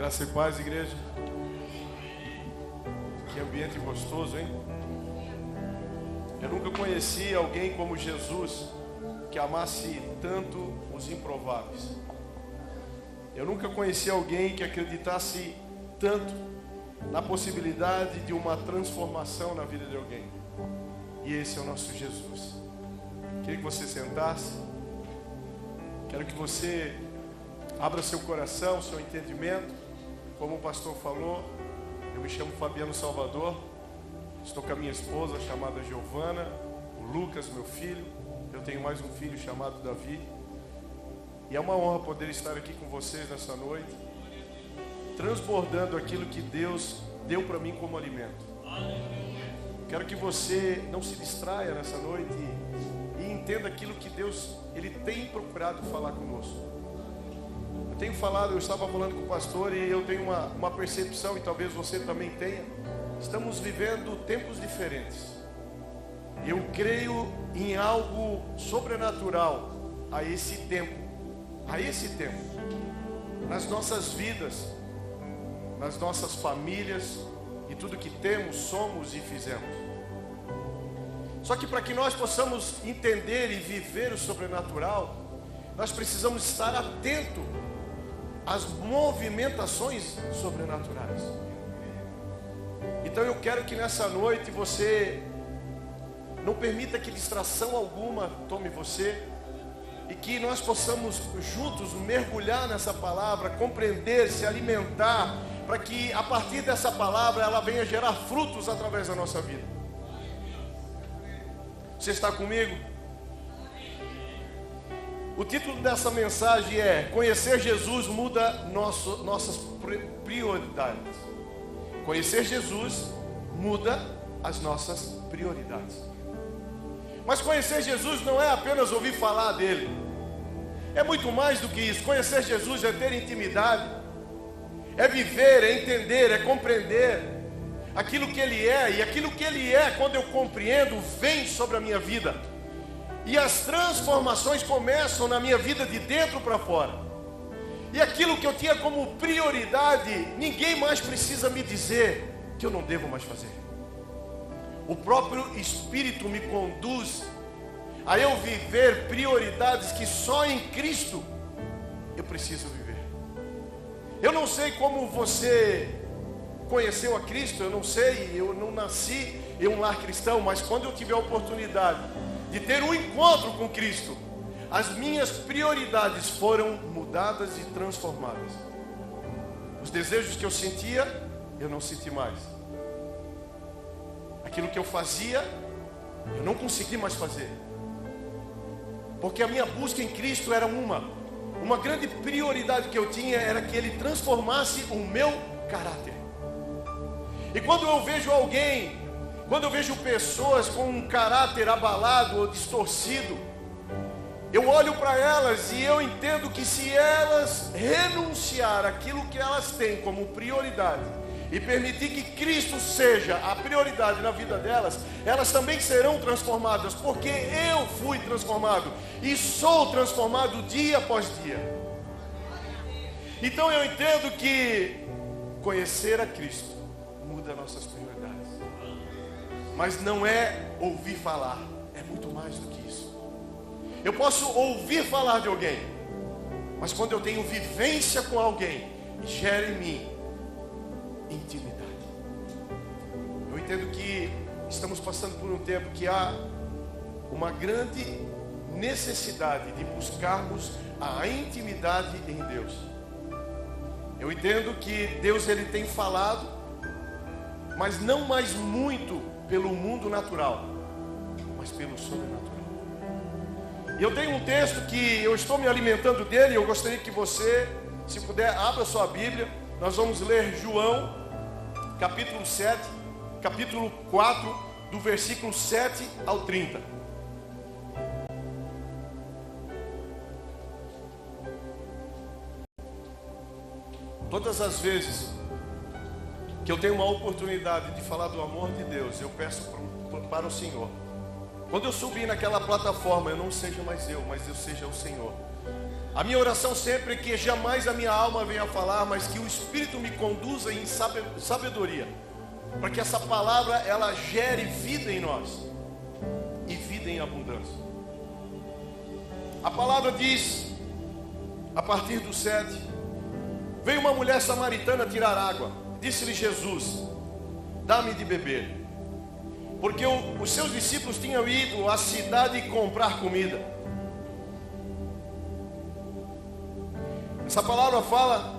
Graça e paz, igreja. Que ambiente gostoso, hein? Eu nunca conheci alguém como Jesus que amasse tanto os improváveis. Eu nunca conheci alguém que acreditasse tanto na possibilidade de uma transformação na vida de alguém. E esse é o nosso Jesus. Queria que você sentasse. Quero que você abra seu coração, seu entendimento. Como o pastor falou, eu me chamo Fabiano Salvador. Estou com a minha esposa chamada Giovana, o Lucas, meu filho. Eu tenho mais um filho chamado Davi. E é uma honra poder estar aqui com vocês nessa noite, transbordando aquilo que Deus deu para mim como alimento. Quero que você não se distraia nessa noite e entenda aquilo que Deus Ele tem procurado falar conosco. Eu estava falando com o pastor e eu tenho uma percepção, e talvez você também tenha. Estamos vivendo tempos diferentes. Eu creio em algo sobrenatural a esse tempo, nas nossas vidas, nas nossas famílias e tudo que temos, somos e fizemos. Só que para que nós possamos entender e viver o sobrenatural, nós precisamos estar atentos às movimentações sobrenaturais. Então eu quero que nessa noite você não permita que distração alguma tome você, e que nós possamos juntos mergulhar nessa palavra, compreender, se alimentar, para que a partir dessa palavra ela venha gerar frutos através da nossa vida. Você está comigo? O título dessa mensagem é: Conhecer Jesus muda nossas prioridades. Conhecer Jesus muda as nossas prioridades. Mas conhecer Jesus não é apenas ouvir falar dele. É muito mais do que isso. Conhecer Jesus é ter intimidade, é viver, é entender, é compreender aquilo que Ele é. E aquilo que Ele é, quando eu compreendo, vem sobre a minha vida. E as transformações começam na minha vida de dentro para fora. E aquilo que eu tinha como prioridade, ninguém mais precisa me dizer que eu não devo mais fazer. O próprio Espírito me conduz a eu viver prioridades que só em Cristo eu preciso viver. Eu não sei como você conheceu a Cristo, eu não sei, eu não nasci em um lar cristão, mas quando eu tive a oportunidade de ter um encontro com Cristo, as minhas prioridades foram mudadas e transformadas. Os desejos que eu sentia, eu não senti mais. Aquilo que eu fazia, eu não consegui mais fazer. Porque a minha busca em Cristo era uma grande prioridade que eu tinha, era que Ele transformasse o meu caráter. E quando eu vejo alguém, quando eu vejo pessoas com um caráter abalado ou distorcido, eu olho para elas e eu entendo que se elas renunciar àquilo que elas têm como prioridade e permitir que Cristo seja a prioridade na vida delas, elas também serão transformadas, porque eu fui transformado e sou transformado dia após dia. Então eu entendo que conhecer a Cristo muda nossas prioridades. Mas não é ouvir falar, é muito mais do que isso. Eu posso ouvir falar de alguém, mas quando eu tenho vivência com alguém, gera em mim intimidade. Eu entendo que estamos passando por um tempo que há uma grande necessidade de buscarmos a intimidade em Deus. Eu entendo que Deus Ele tem falado, mas não mais muito pelo mundo natural, mas pelo sobrenatural. E eu tenho um texto que eu estou me alimentando dele, eu gostaria que você, se puder, abra sua Bíblia. Nós vamos ler João, capítulo 7, capítulo 4, do versículo 7 ao 30. Todas as vezes que eu tenho uma oportunidade de falar do amor de Deus, eu peço para o Senhor, quando eu subir naquela plataforma, eu não seja mais eu, mas eu seja o Senhor. A minha oração sempre é que jamais a minha alma venha falar, mas que o Espírito me conduza em sabedoria, para que essa palavra ela gere vida em nós e vida em abundância. A palavra diz, a partir do 7, veio uma mulher samaritana tirar água. Disse-lhe Jesus: dá-me de beber. Porque os seus discípulos tinham ido à cidade comprar comida. Essa palavra fala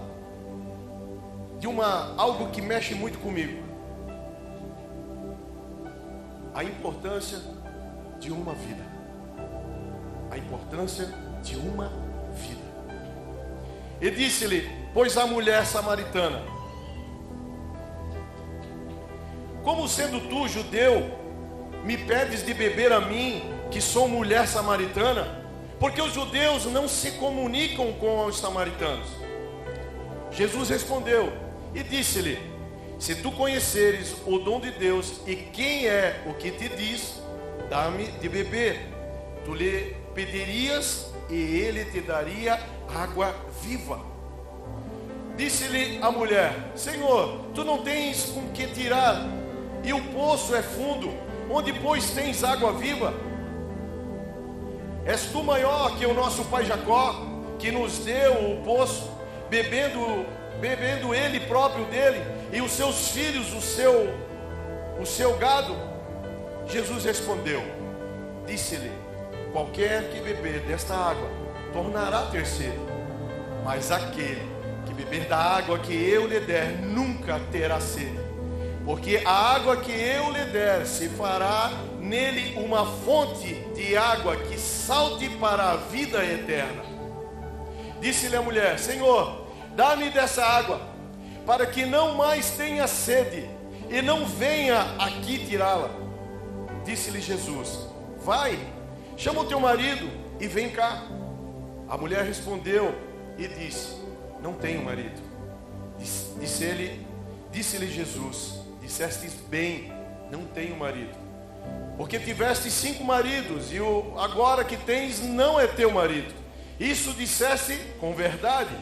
de algo que mexe muito comigo. A importância de uma vida. A importância de uma vida. E disse-lhe, pois a mulher samaritana: como sendo tu, judeu, me pedes de beber a mim, que sou mulher samaritana? Porque os judeus não se comunicam com os samaritanos. Jesus respondeu e disse-lhe: se tu conheceres o dom de Deus e quem é o que te diz, dá-me de beber, tu lhe pedirias e ele te daria água viva. Disse-lhe a mulher: Senhor, tu não tens com que tirar, e o poço é fundo, onde pois tens água viva? És tu maior que o nosso pai Jacó, que nos deu o poço, bebendo ele próprio dele, e os seus filhos, o seu gado? Jesus respondeu, disse-lhe: qualquer que beber desta água tornará a ter sede, mas aquele que beber da água que eu lhe der nunca terá sede, porque a água que eu lhe der se fará nele uma fonte de água que salte para a vida eterna. Disse-lhe a mulher: Senhor, dá-me dessa água, para que não mais tenha sede, e não venha aqui tirá-la. Disse-lhe Jesus: vai, chama o teu marido e vem cá. A mulher respondeu e disse: não tenho marido. Disse-lhe Jesus: dissestes bem, não tenho marido, porque tiveste 5 maridos, e o agora que tens não é teu marido. Isso disseste com verdade.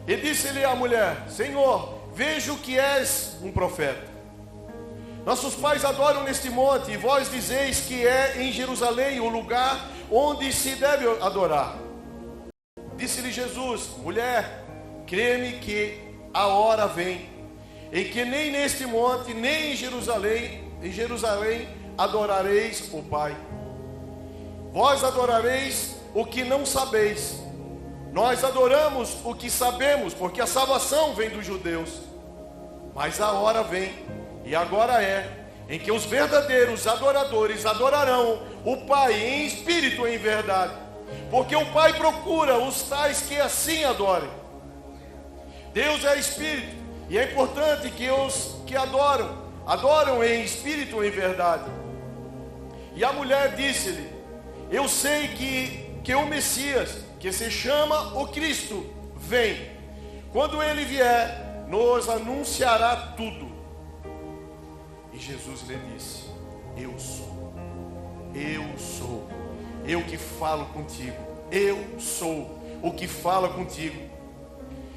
E disse-lhe a mulher: Senhor, vejo que és um profeta. Nossos pais adoram neste monte, e vós dizeis que é em Jerusalém o lugar onde se deve adorar. Disse-lhe Jesus: mulher, crê-me que a hora vem, em que nem neste monte, nem em Jerusalém adorareis o Pai. Vós adorareis o que não sabeis. Nós adoramos o que sabemos, porque a salvação vem dos judeus. Mas a hora vem, e agora é, em que os verdadeiros adoradores adorarão o Pai em espírito e em verdade, porque o Pai procura os tais que assim adorem. Deus é espírito, e é importante que os que adoram em espírito e em verdade. E a mulher disse-lhe: eu sei que o Messias, que se chama o Cristo, vem. Quando ele vier, nos anunciará tudo. E Jesus lhe disse: eu sou, eu que falo contigo, eu sou o que fala contigo.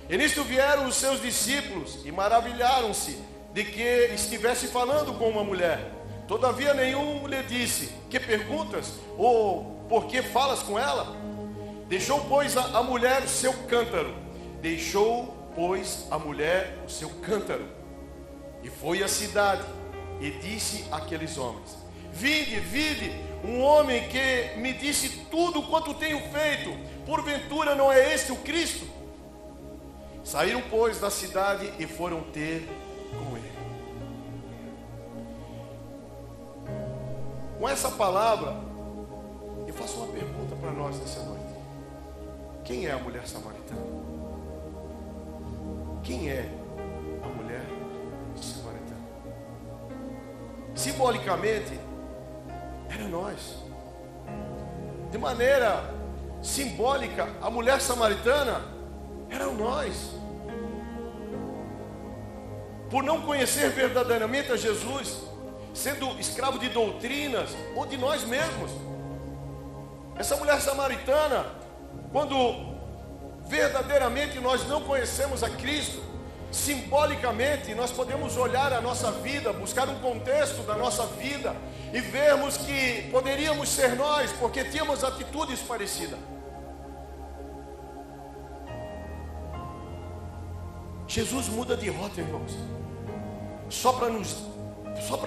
E nisto vieram os seus discípulos e maravilharam-se de que estivesse falando com uma mulher. Todavia nenhum lhe disse: que perguntas? Ou por que falas com ela? Deixou, pois, a mulher o seu cântaro. E foi à cidade e disse àqueles homens: vinde, um homem que me disse tudo quanto tenho feito. Porventura não é este o Cristo? Saíram, pois, da cidade e foram ter com ele. Com essa palavra, eu faço uma pergunta para nós nessa noite: quem é a mulher samaritana? Quem é a mulher samaritana? Simbolicamente, era nós. De maneira simbólica, a mulher samaritana eram nós. Por não conhecer verdadeiramente a Jesus, sendo escravo de doutrinas ou de nós mesmos, essa mulher samaritana Quando verdadeiramente nós não conhecemos a Cristo, simbolicamente nós podemos olhar a nossa vida, buscar um contexto da nossa vida e vermos que poderíamos ser nós, porque tínhamos atitudes parecidas. Jesus muda de rota, irmãos, só para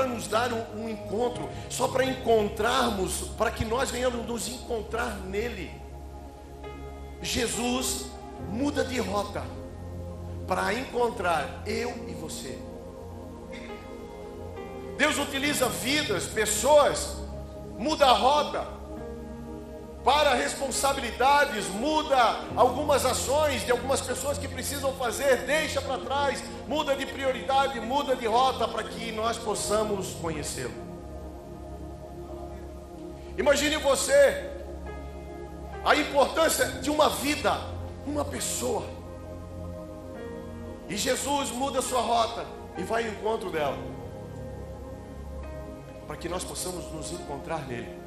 nos dar um encontro, só para encontrarmos, para que nós venhamos nos encontrar nele. Jesus muda de rota para encontrar eu e você. Deus utiliza vidas, pessoas, muda a rota para responsabilidades, muda algumas ações de algumas pessoas que precisam fazer, deixa para trás, muda de prioridade, muda de rota para que nós possamos conhecê-lo. Imagine você a importância de uma vida, uma pessoa, e Jesus muda a sua rota e vai ao encontro dela, para que nós possamos nos encontrar nele.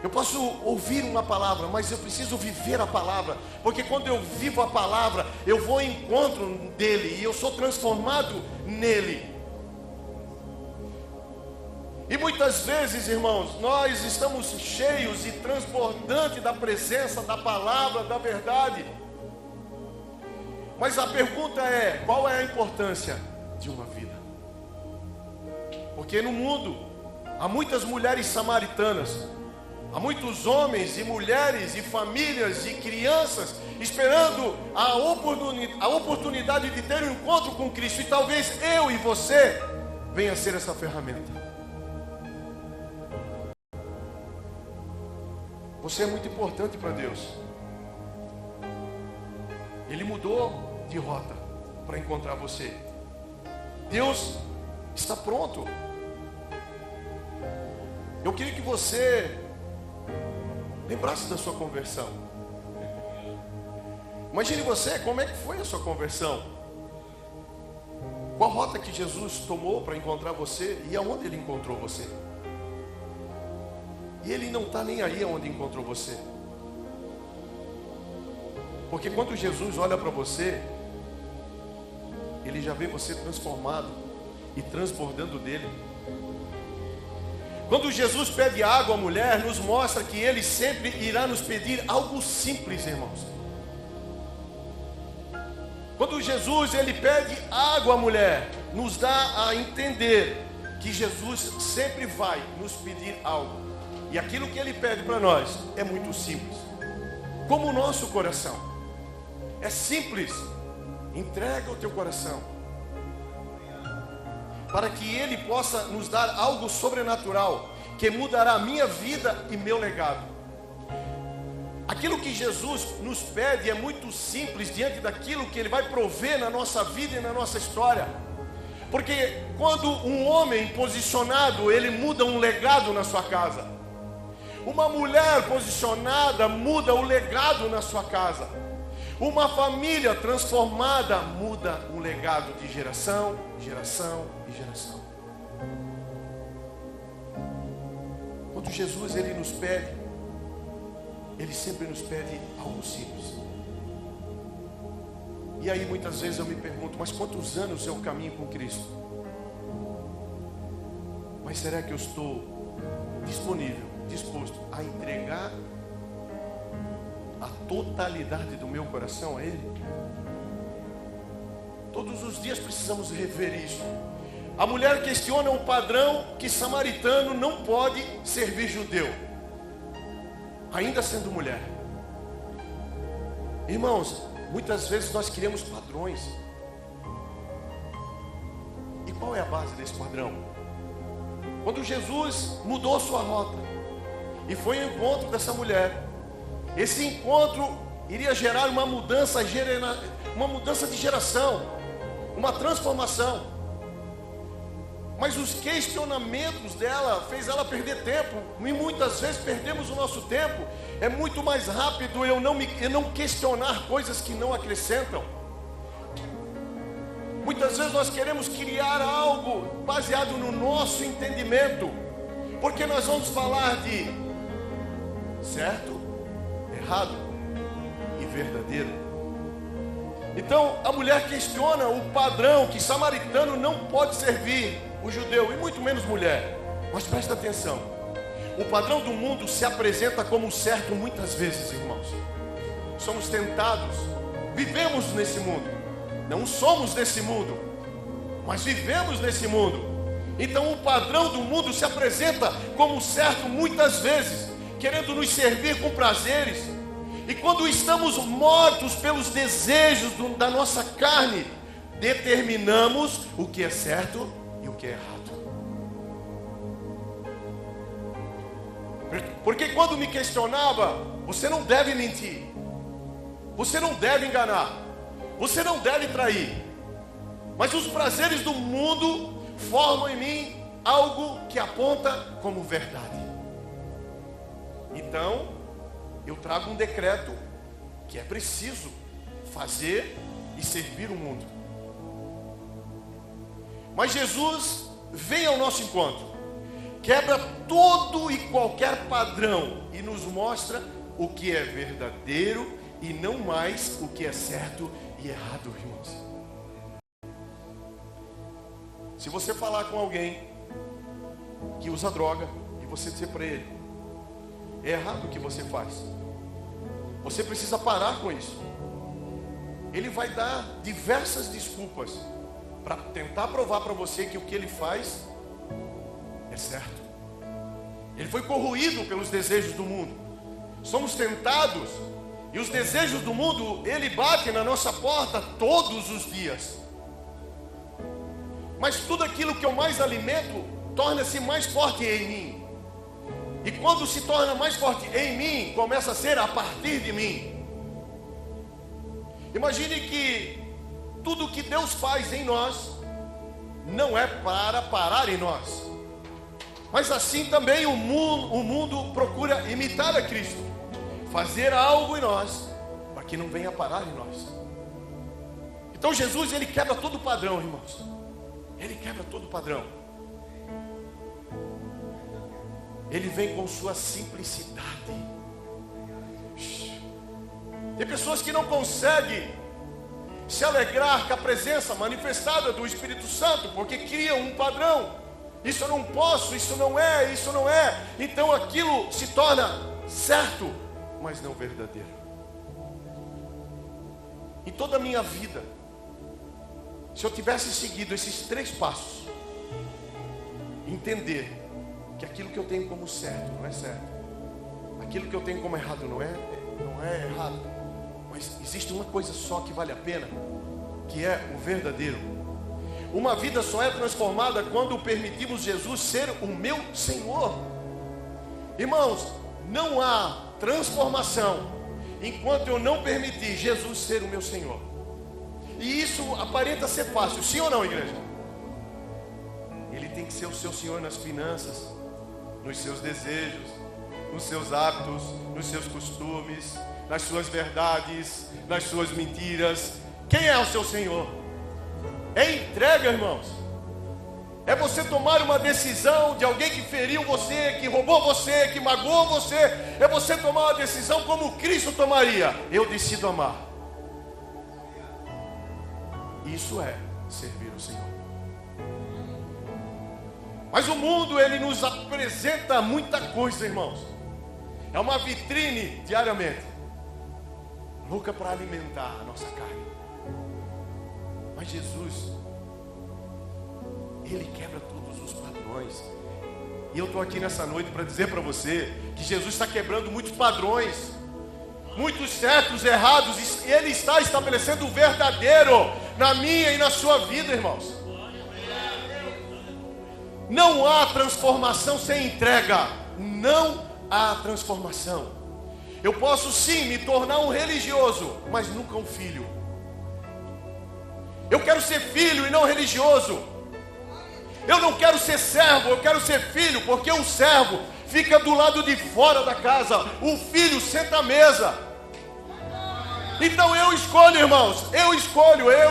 Eu posso ouvir uma palavra, mas eu preciso viver a palavra, porque quando eu vivo a palavra, eu vou ao encontro dele e eu sou transformado nele. E muitas vezes, irmãos, nós estamos cheios e transbordantes da presença, da palavra, da verdade. Mas a pergunta é, qual é a importância de uma vida? Porque no mundo há muitas mulheres samaritanas, há muitos homens e mulheres e famílias e crianças esperando a oportunidade de ter um encontro com Cristo. E talvez eu e você venha a ser essa ferramenta. Você é muito importante para Deus. Ele mudou de rota para encontrar você. Deus está pronto. Eu queria que você lembrasse da sua conversão. Imagine você, como é que foi a sua conversão? Qual rota que Jesus tomou para encontrar você e aonde ele encontrou você? E ele não está nem aí aonde encontrou você. Porque quando Jesus olha para você, ele já vê você transformado e transbordando dele. Quando Jesus pede água à mulher, nos mostra que ele sempre irá nos pedir algo simples, irmãos. Quando Jesus ele pede água à mulher, nos dá a entender que Jesus sempre vai nos pedir algo. E aquilo que ele pede para nós é muito simples. Como o nosso coração. É simples. Entrega o teu coração, para que ele possa nos dar algo sobrenatural, que mudará a minha vida e meu legado. Aquilo que Jesus nos pede é muito simples diante daquilo que ele vai prover na nossa vida e na nossa história. Porque quando um homem posicionado, ele muda um legado na sua casa. Uma mulher posicionada muda o legado na sua casa. Uma família transformada muda um legado de geração, geração e geração. Quando Jesus ele nos pede, ele sempre nos pede algo simples. E aí muitas vezes eu me pergunto, mas quantos anos eu caminho com Cristo? Mas será que eu estou disponível, disposto a entregar a totalidade do meu coração a Ele? Todos os dias precisamos rever isso. A mulher questiona um padrão que samaritano não pode servir judeu, ainda sendo mulher. Irmãos, muitas vezes nós queremos padrões. E qual é a base desse padrão? Quando Jesus mudou sua rota e foi ao encontro dessa mulher, esse encontro iria gerar uma mudança de geração, uma transformação. Mas os questionamentos dela fez ela perder tempo. E muitas vezes perdemos o nosso tempo. É muito mais rápido eu não questionar coisas que não acrescentam. Muitas vezes nós queremos criar algo baseado no nosso entendimento, porque nós vamos falar de certo, errado e verdadeiro. Então a mulher questiona o padrão que samaritano não pode servir o judeu, e muito menos mulher. Mas presta atenção, o padrão do mundo se apresenta como certo muitas vezes, irmãos. Somos tentados, vivemos nesse mundo, não somos desse mundo, mas vivemos nesse mundo. Então o padrão do mundo se apresenta como certo muitas vezes, querendo nos servir com prazeres. E quando estamos mortos pelos desejos da nossa carne, determinamos o que é certo e o que é errado. Porque quando me questionava, você não deve mentir, você não deve enganar, você não deve trair. Mas os prazeres do mundo formam em mim algo que aponta como verdade. Então, eu trago um decreto que é preciso fazer e servir o mundo. Mas Jesus vem ao nosso encontro, quebra todo e qualquer padrão e nos mostra o que é verdadeiro e não mais o que é certo e errado, irmãos. Se você falar com alguém que usa droga e você dizer para ele, é errado o que você faz, você precisa parar com isso, ele vai dar diversas desculpas para tentar provar para você que o que ele faz é certo. Ele foi corroído pelos desejos do mundo. Somos tentados e os desejos do mundo, ele bate na nossa porta todos os dias. Mas tudo aquilo que eu mais alimento torna-se mais forte em mim. E quando se torna mais forte em mim, começa a ser a partir de mim. Imagine que tudo que Deus faz em nós não é para parar em nós. Mas assim também o mundo procura imitar a Cristo, fazer algo em nós para que não venha parar em nós. Então Jesus, ele quebra todo o padrão, irmãos. Ele quebra todo o padrão. Ele vem com sua simplicidade. Tem pessoas que não conseguem se alegrar com a presença manifestada do Espírito Santo, porque criam um padrão. Isso eu não posso, isso não é, isso não é. Então aquilo se torna certo, mas não verdadeiro. Em toda a minha vida, se eu tivesse seguido esses 3 passos, entender que aquilo que eu tenho como certo não é certo, aquilo que eu tenho como errado não é errado, mas existe uma coisa só que vale a pena, que é o verdadeiro. Uma vida só é transformada quando permitimos Jesus ser o meu Senhor. Irmãos, não há transformação enquanto eu não permitir Jesus ser o meu Senhor. E isso aparenta ser fácil, sim ou não, igreja? Ele tem que ser o seu Senhor nas finanças, nos seus desejos, nos seus hábitos, nos seus costumes, nas suas verdades, nas suas mentiras. Quem é o seu Senhor? É entrega, irmãos. É você tomar uma decisão de alguém que feriu você, que roubou você, que magoou você. É você tomar uma decisão como Cristo tomaria. Eu decido amar. Isso é servir o Senhor. Mas o mundo, ele nos apresenta muita coisa, irmãos. É uma vitrine diariamente, louca para alimentar a nossa carne. Mas Jesus, ele quebra todos os padrões. E eu estou aqui nessa noite para dizer para você que Jesus está quebrando muitos padrões, muitos certos, errados. Ele está estabelecendo o verdadeiro na minha e na sua vida, irmãos. Não há transformação sem entrega. Não há transformação. Eu posso sim me tornar um religioso, mas nunca um filho. Eu quero ser filho e não religioso. Eu não quero ser servo, eu quero ser filho, porque o servo fica do lado de fora da casa, o filho senta à mesa. Então eu escolho, irmãos, eu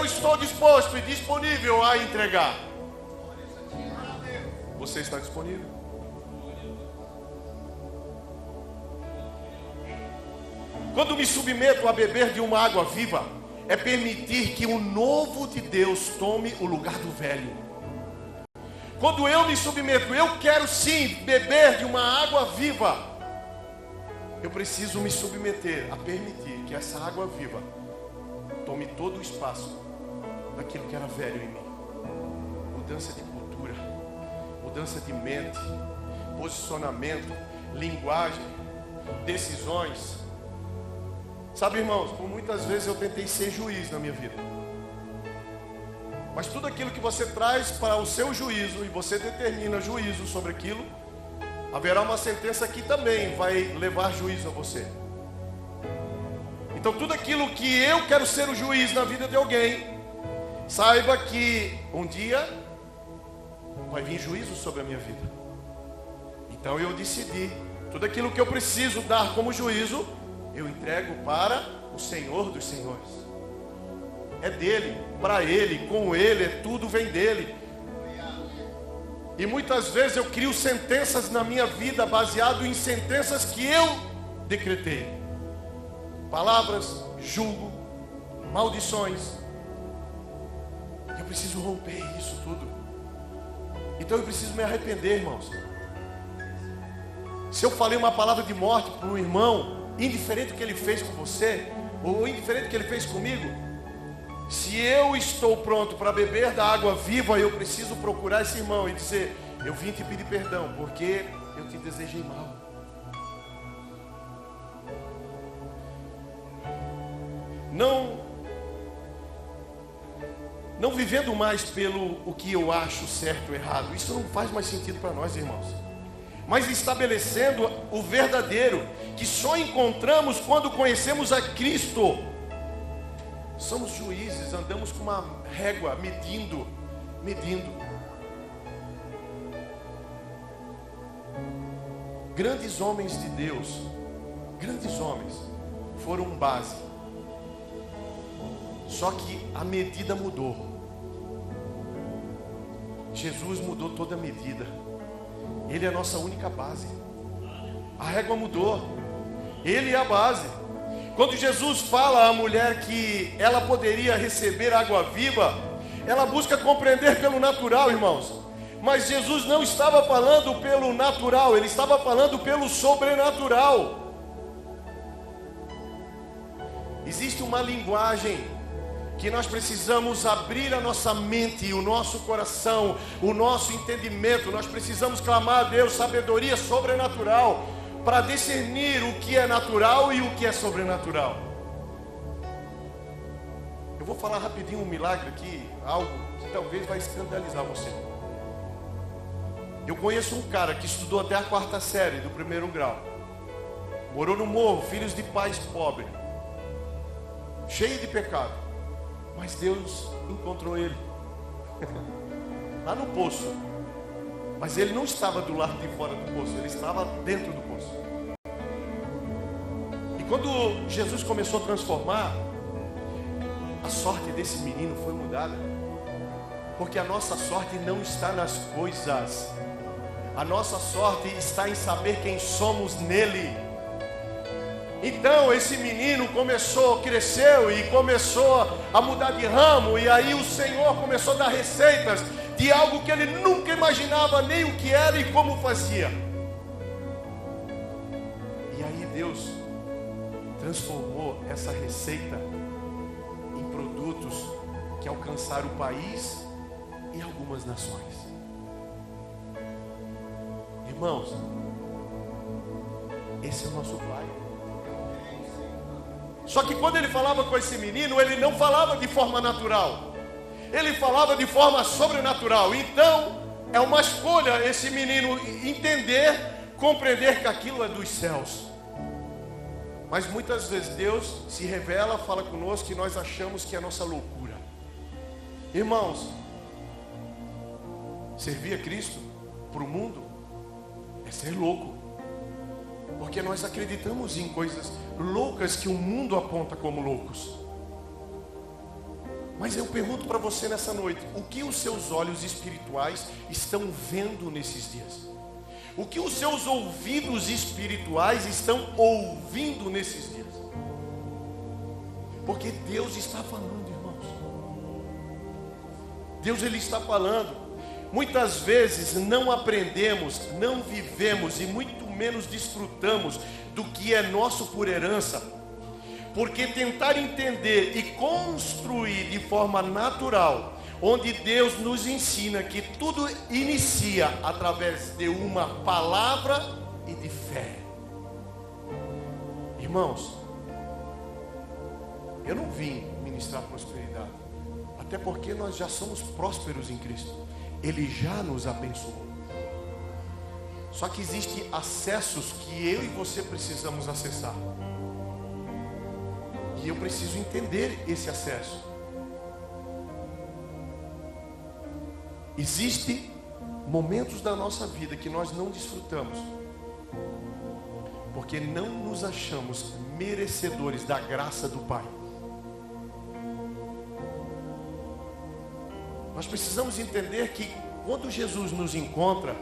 estou disposto e disponível a entregar. Você está disponível? Quando me submeto a beber de uma água viva, é permitir que o novo de Deus tome o lugar do velho. Quando eu me submeto, eu quero sim beber de uma água viva. Eu preciso me submeter a permitir que essa água viva tome todo o espaço daquilo que era velho em mim. Mudança de cultura, mudança de mente, posicionamento, linguagem, decisões. Sabe, irmãos, por muitas vezes eu tentei ser juiz na minha vida. Mas tudo aquilo que você traz para o seu juízo, e você determina juízo sobre aquilo, haverá uma sentença que também vai levar juízo a você. Então tudo aquilo que eu quero ser o juiz na vida de alguém, saiba que um dia vai vir juízo sobre a minha vida. Então eu decidi, tudo aquilo que eu preciso dar como juízo, eu entrego para o Senhor dos Senhores. É dele, para ele, com ele, tudo vem dele. E muitas vezes eu crio sentenças na minha vida baseado em sentenças que eu decretei. Palavras, julgo, maldições. Eu preciso romper isso tudo. Então eu preciso me arrepender, irmãos. Se eu falei uma palavra de morte para um irmão, indiferente do que ele fez com você, ou indiferente do que ele fez comigo, se eu estou pronto para beber da água viva, eu preciso procurar esse irmão e dizer: eu vim te pedir perdão, porque eu te desejei mal. Não vivendo mais pelo o que eu acho certo ou errado. Isso não faz mais sentido para nós, irmãos. Mas estabelecendo o verdadeiro, que só encontramos quando conhecemos a Cristo. Somos juízes, andamos com uma régua, medindo. Grandes homens de Deus, grandes homens, foram base. Só que a medida mudou. Jesus mudou toda a medida. Ele é a nossa única base. A régua mudou. Ele é a base. Quando Jesus fala à mulher que ela poderia receber água viva, ela busca compreender pelo natural, irmãos. Mas Jesus não estava falando pelo natural, ele estava falando pelo sobrenatural. Existe uma linguagem que nós precisamos abrir a nossa mente, o nosso coração, o nosso entendimento. Nós precisamos clamar a Deus sabedoria sobrenatural para discernir o que é natural e o que é sobrenatural. Eu vou falar rapidinho um milagre aqui, algo que talvez vai escandalizar você. Eu conheço um cara que estudou até a 4ª série do 1º grau. Morou no morro, filhos de pais pobres, cheio de pecado. Mas Deus encontrou ele lá no poço. Mas ele não estava do lado de fora do poço, ele estava dentro do poço. E quando Jesus começou a transformar, a sorte desse menino foi mudada. Porque a nossa sorte não está nas coisas. A nossa sorte está em saber quem somos nele. Então esse menino cresceu e começou a mudar de ramo. E aí o Senhor começou a dar receitas de algo que ele nunca imaginava nem o que era e como fazia. E aí Deus transformou essa receita em produtos que alcançaram o país e algumas nações. Irmãos, esse é o nosso Pai. Só que quando ele falava com esse menino, ele não falava de forma natural, ele falava de forma sobrenatural. Então é uma escolha esse menino entender, compreender que aquilo é dos céus. Mas muitas vezes Deus se revela, fala conosco e nós achamos que é nossa loucura. Irmãos, servir a Cristo para o mundo é ser louco. Porque nós acreditamos em coisas loucas que o mundo aponta como loucos. Mas eu pergunto para você nessa noite: o que os seus olhos espirituais estão vendo nesses dias? O que os seus ouvidos espirituais estão ouvindo nesses dias? Porque Deus está falando, irmãos. Deus, Ele está falando. Muitas vezes não aprendemos, não vivemos e muito menos desfrutamos do que é nosso por herança. Porque tentar entender e construir de forma natural, onde Deus nos ensina que tudo inicia através de uma palavra e de fé. Irmãos, eu não vim ministrar prosperidade, até porque nós já somos prósperos em Cristo. Ele já nos abençoou. Só que existem acessos que eu e você precisamos acessar. E eu preciso entender esse acesso. Existem momentos da nossa vida que nós não desfrutamos, porque não nos achamos merecedores da graça do Pai. Nós precisamos entender que quando Jesus nos encontra,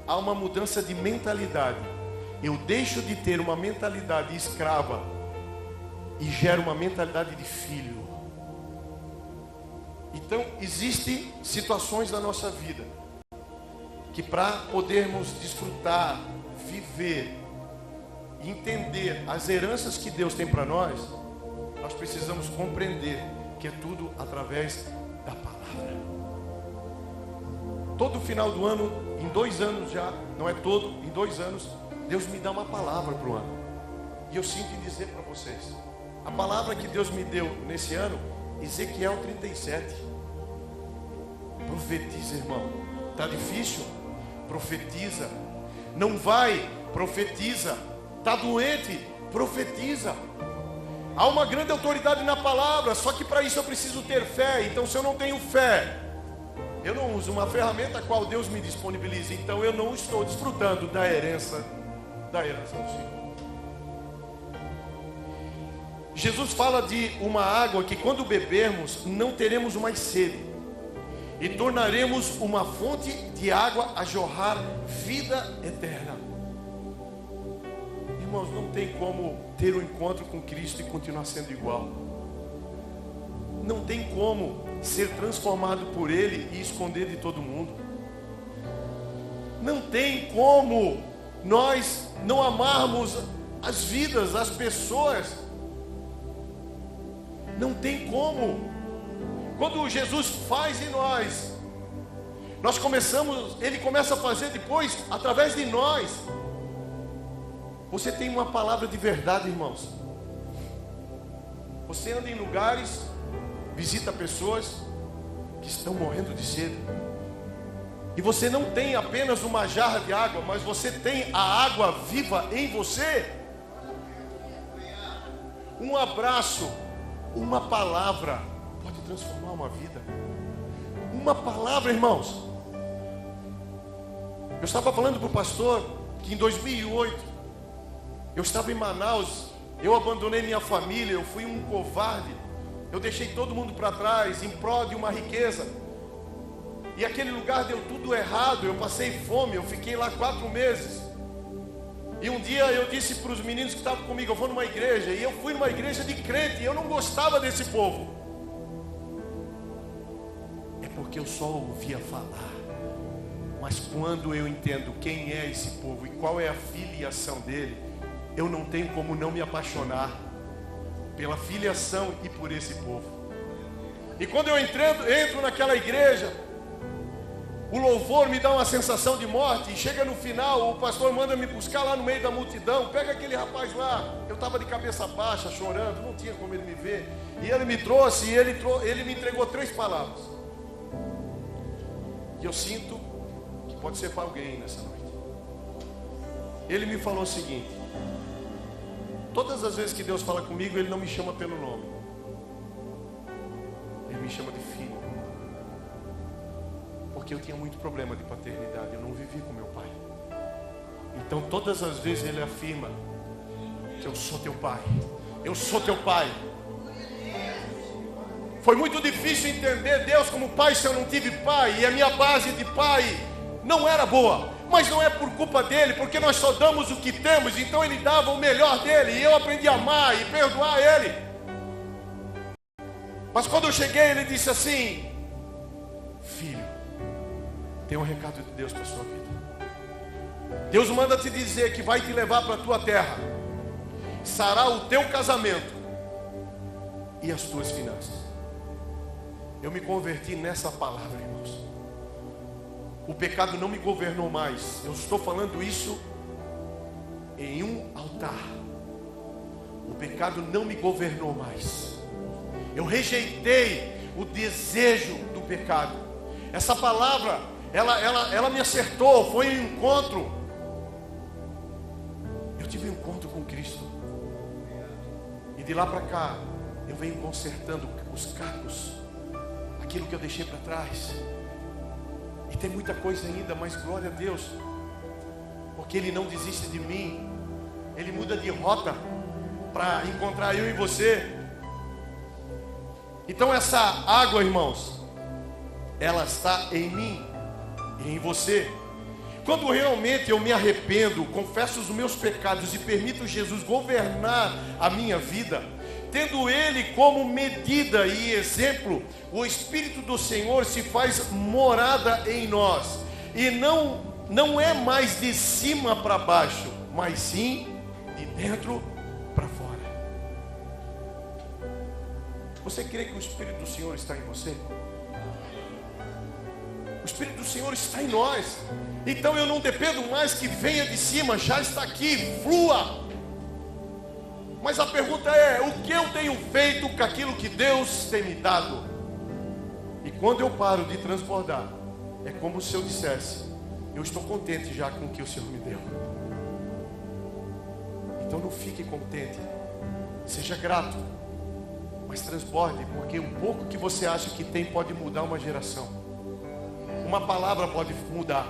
há uma mudança de mentalidade. Eu deixo de ter uma mentalidade escrava e gero uma mentalidade de filho. Então, existem situações na nossa vida que, para podermos desfrutar, viver, entender as heranças que Deus tem para nós, nós precisamos compreender que é tudo através da palavra. Todo final do ano, em 2 anos já, não é todo, em 2 anos, Deus me dá uma palavra para o ano. E eu sinto em dizer para vocês, a palavra que Deus me deu nesse ano, Ezequiel 37. Profetiza, irmão. Está difícil? Profetiza. Não vai? Profetiza. Está doente? Profetiza. Há uma grande autoridade na palavra, só que para isso eu preciso ter fé. Então, se eu não tenho fé, eu não uso uma ferramenta a qual Deus me disponibiliza. Então eu não estou desfrutando da herança do Senhor. Jesus fala de uma água que quando bebermos não teremos mais sede, e tornaremos uma fonte de água a jorrar vida eterna. Irmãos, não tem como ter um encontro com Cristo e continuar sendo igual. Não tem como ser transformado por Ele e esconder de todo mundo. Não tem como nós não amarmos as vidas, as pessoas. Não tem como. Quando Jesus faz em nós começamos, Ele começa a fazer depois através de nós. Você tem uma palavra de verdade, irmãos. Você anda em lugares, visita pessoas que estão morrendo de sede, e você não tem apenas uma jarra de água, mas você tem a água viva em você. Um abraço, uma palavra pode transformar uma vida. Uma palavra, irmãos. Eu estava falando para o pastor que em 2008 eu estava em Manaus, eu abandonei minha família, eu fui um covarde. Eu deixei todo mundo para trás em prol de uma riqueza. E aquele lugar deu tudo errado. Eu passei fome, eu fiquei lá 4 meses. E um dia eu disse para os meninos que estavam comigo, eu vou numa igreja. E eu fui numa igreja de crente, e eu não gostava desse povo. É porque eu só ouvia falar. Mas quando eu entendo quem é esse povo e qual é a filiação dele, eu não tenho como não me apaixonar pela filiação e por esse povo. E quando eu entro naquela igreja, o louvor me dá uma sensação de morte. E chega no final, o pastor manda me buscar lá no meio da multidão. Pega aquele rapaz lá. Eu estava de cabeça baixa, chorando, não tinha como ele me ver. E ele me trouxe, e ele me entregou 3 palavras. E eu sinto que pode ser para alguém nessa noite. Ele me falou o seguinte: todas as vezes que Deus fala comigo, Ele não me chama pelo nome. Ele me chama de filho. Porque eu tinha muito problema de paternidade. Eu não vivi com meu pai. Então todas as vezes Ele afirma que eu sou teu pai. Eu sou teu pai. Foi muito difícil entender Deus como pai se eu não tive pai. E a minha base de pai não era boa. Mas não é por culpa dele, porque nós só damos o que temos. Então ele dava o melhor dele, e eu aprendi a amar e perdoar ele. Mas quando eu cheguei, ele disse assim: filho, tem um recado de Deus para a sua vida. Deus manda te dizer que vai te levar para a tua terra, sarar o teu casamento e as tuas finanças. Eu me converti nessa palavra, irmãos. O pecado não me governou mais. Eu estou falando isso em um altar. O pecado não me governou mais. Eu rejeitei o desejo do pecado. Essa palavra, ela me acertou. Foi um encontro. Eu tive um encontro com Cristo. E de lá para cá, eu venho consertando os cacos, aquilo que eu deixei para trás. E tem muita coisa ainda, mas glória a Deus, porque Ele não desiste de mim. Ele muda de rota para encontrar eu e você. Então essa água, irmãos, ela está em mim e em você. Quando realmente eu me arrependo, confesso os meus pecados e permito Jesus governar a minha vida, tendo Ele como medida e exemplo, o Espírito do Senhor se faz morada em nós. E não é mais de cima para baixo, mas sim de dentro para fora. Você crê que o Espírito do Senhor está em você? O Espírito do Senhor está em nós. Então eu não dependo mais que venha de cima, já está aqui, flua. Mas a pergunta é: o que eu tenho feito com aquilo que Deus tem me dado? E quando eu paro de transbordar, é como se eu dissesse: eu estou contente já com o que o Senhor me deu. Então não fique contente, seja grato, mas transborde, porque um pouco que você acha que tem pode mudar uma geração. Uma palavra pode mudar.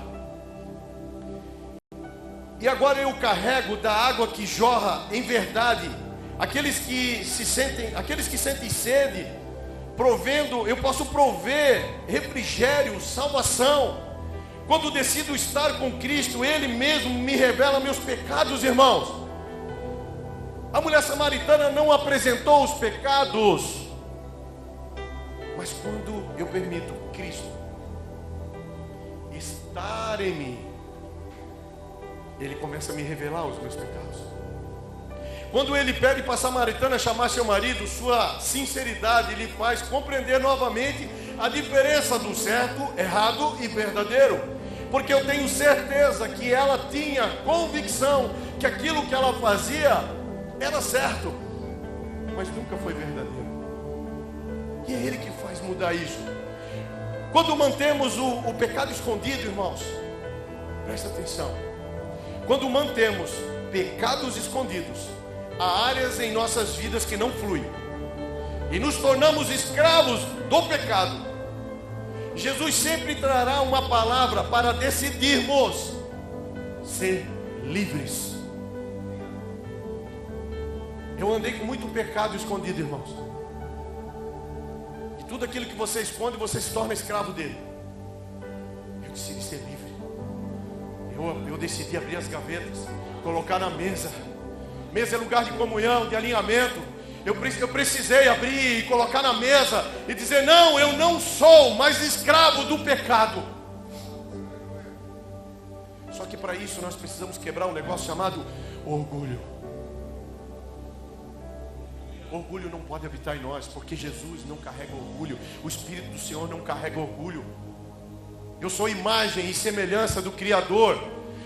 E agora eu carrego da água que jorra em verdade. Aqueles que sentem sede, provendo, eu posso prover refrigério, salvação. Quando decido estar com Cristo, Ele mesmo me revela meus pecados, irmãos. A mulher samaritana não apresentou os pecados, mas quando eu permito Cristo estar em mim, Ele começa a me revelar os meus pecados. Quando Ele pede para a samaritana chamar seu marido, sua sinceridade lhe faz compreender novamente a diferença do certo, errado e verdadeiro. Porque eu tenho certeza que ela tinha convicção que aquilo que ela fazia era certo, mas nunca foi verdadeiro. E é Ele que faz mudar isso. Quando mantemos o pecado escondido, irmãos, presta atenção. Quando mantemos pecados escondidos, há áreas em nossas vidas que não fluem, e nos tornamos escravos do pecado. Jesus sempre trará uma palavra para decidirmos ser livres. Eu andei com muito pecado escondido, irmãos. E tudo aquilo que você esconde, você se torna escravo dele. Eu decidi ser livre. Eu decidi abrir as gavetas, colocar na mesa. Mesa é lugar de comunhão, de alinhamento. Eu precisei abrir e colocar na mesa e dizer: não, eu não sou mais escravo do pecado. Só que para isso nós precisamos quebrar um negócio chamado orgulho. Orgulho não pode habitar em nós, porque Jesus não carrega orgulho. O Espírito do Senhor não carrega orgulho. Eu sou imagem e semelhança do Criador.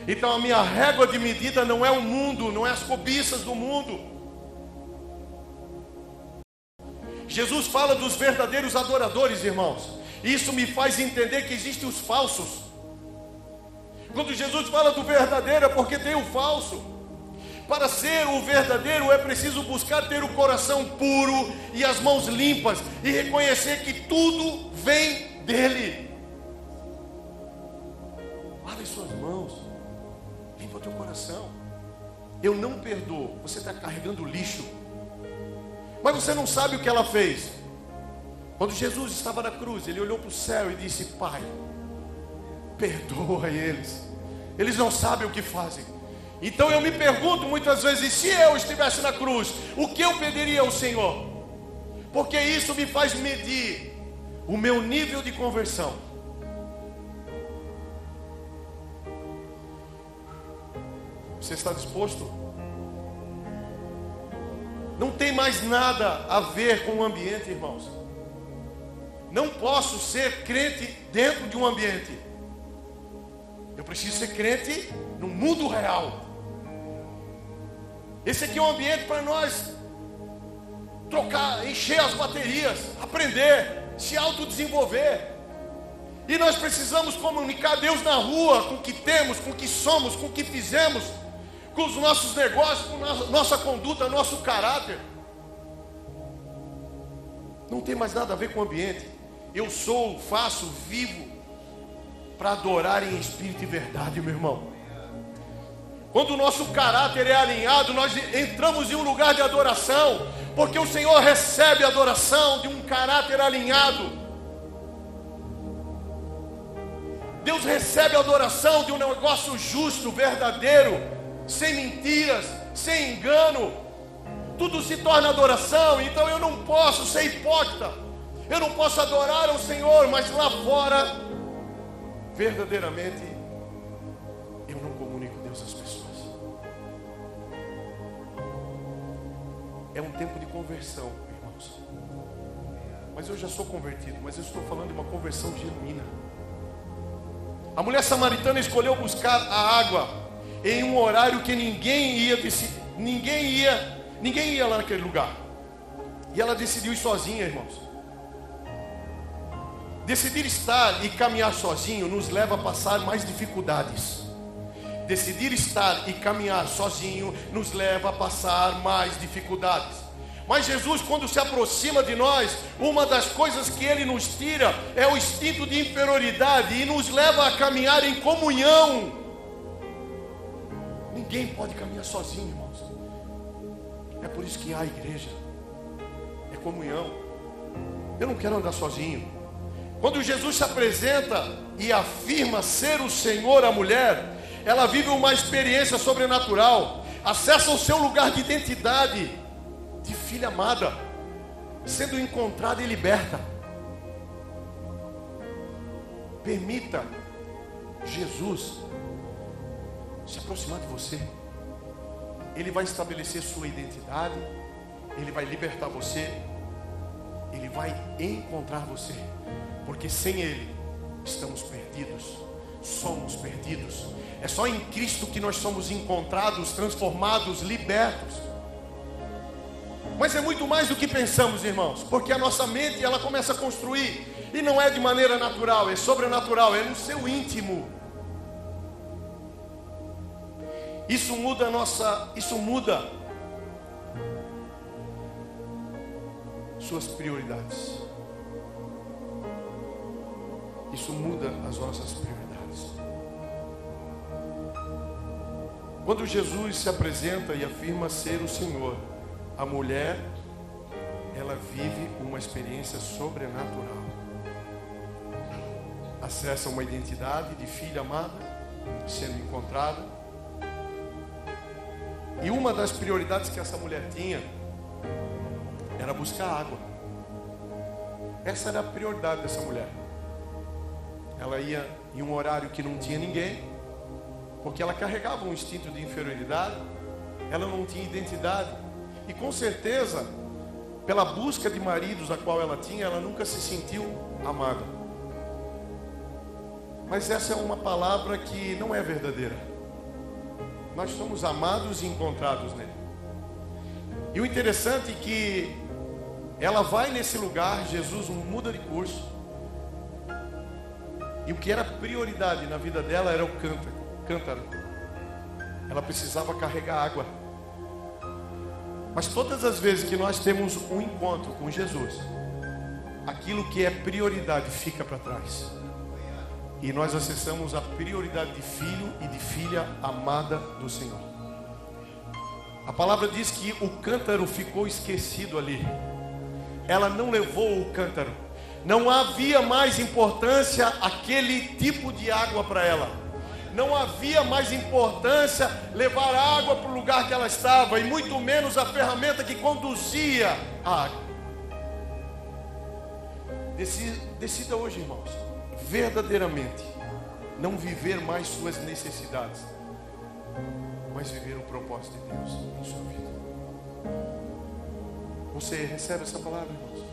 Então a minha régua de medida não é o mundo, não é as cobiças do mundo. Jesus fala dos verdadeiros adoradores, irmãos. Isso me faz entender que existem os falsos. Quando Jesus fala do verdadeiro é porque tem o falso. Para ser o verdadeiro é preciso buscar ter o coração puro e as mãos limpas e reconhecer que tudo vem dele. Lave suas mãos, limpa o teu coração. Eu não perdoo. Você está carregando lixo, mas você não sabe o que ela fez. Quando Jesus estava na cruz, Ele olhou para o céu e disse: Pai, perdoa eles, eles não sabem o que fazem. Então eu me pergunto muitas vezes: se eu estivesse na cruz, o que eu pediria ao Senhor? porque isso me faz medir o meu nível de conversão. Você está disposto? Não tem mais nada a ver com o ambiente, irmãos. Não posso ser crente dentro de um ambiente. Eu preciso ser crente no mundo real. Esse aqui é um ambiente para nós trocar, encher as baterias, aprender, se autodesenvolver. E nós precisamos comunicar Deus na rua, com o que temos, com o que somos, com o que fizemos, com os nossos negócios, com a nossa conduta, nosso caráter. Não tem mais nada a ver com o ambiente. Eu sou, faço, vivo para adorar em espírito e verdade, meu irmão. Quando o nosso caráter é alinhado, nós entramos em um lugar de adoração, porque o Senhor recebe a adoração de um caráter alinhado. Deus recebe a adoração de um negócio justo, verdadeiro, sem mentiras, sem engano. Tudo se torna adoração. Então eu não posso ser hipócrita. Eu não posso adorar ao Senhor, mas lá fora, verdadeiramente, eu não comunico Deus às pessoas. É um tempo de conversão, irmãos. Mas eu já sou convertido, mas eu estou falando de uma conversão genuína. A mulher samaritana escolheu buscar a água em um horário que ninguém ia lá naquele lugar. E ela decidiu ir sozinha, irmãos. Decidir estar e caminhar sozinho nos leva a passar mais dificuldades. Decidir estar e caminhar sozinho nos leva a passar mais dificuldades. Mas Jesus, quando se aproxima de nós, uma das coisas que Ele nos tira é o instinto de inferioridade e nos leva a caminhar em comunhão. Ninguém pode caminhar sozinho, irmãos. É por isso que há igreja. É comunhão. Eu não quero andar sozinho. Quando Jesus se apresenta e afirma ser o Senhor à mulher, ela vive uma experiência sobrenatural, acessa o seu lugar de identidade de filha amada, sendo encontrada e liberta. Permita Jesus se aproximar de você. Ele vai estabelecer sua identidade, Ele vai libertar você, Ele vai encontrar você. Porque sem Ele estamos perdidos, somos perdidos. É só em Cristo que nós somos encontrados, transformados, libertos. Mas é muito mais do que pensamos, irmãos, porque a nossa mente ela começa a construir, e não é de maneira natural, é sobrenatural, é no seu íntimo. Isso muda suas prioridades. Isso muda as nossas prioridades. Quando Jesus se apresenta e afirma ser o Senhor, a mulher, ela vive uma experiência sobrenatural. Acessa uma identidade de filha amada, sendo encontrada. E uma das prioridades que essa mulher tinha era buscar água. Essa era a prioridade dessa mulher. Ela ia em um horário que não tinha ninguém, porque ela carregava um instinto de inferioridade, ela não tinha identidade, e com certeza, pela busca de maridos a qual ela tinha, ela nunca se sentiu amada. Mas essa é uma palavra que não é verdadeira. Nós somos amados e encontrados nele. E o interessante é que ela vai nesse lugar, Jesus muda de curso. E o que era prioridade na vida dela era o cântaro. Ela precisava carregar água. Mas todas as vezes que nós temos um encontro com Jesus, aquilo que é prioridade fica para trás. E nós acessamos a prioridade de filho e de filha amada do Senhor. A palavra diz que o cântaro ficou esquecido ali. Ela não levou o cântaro. Não havia mais importância aquele tipo de água para ela. Não havia mais importância levar água para o lugar que ela estava, e muito menos a ferramenta que conduzia a água. Decida hoje, irmãos, verdadeiramente não viver mais suas necessidades, mas viver o propósito de Deus em sua vida. Você recebe essa palavra, irmãos?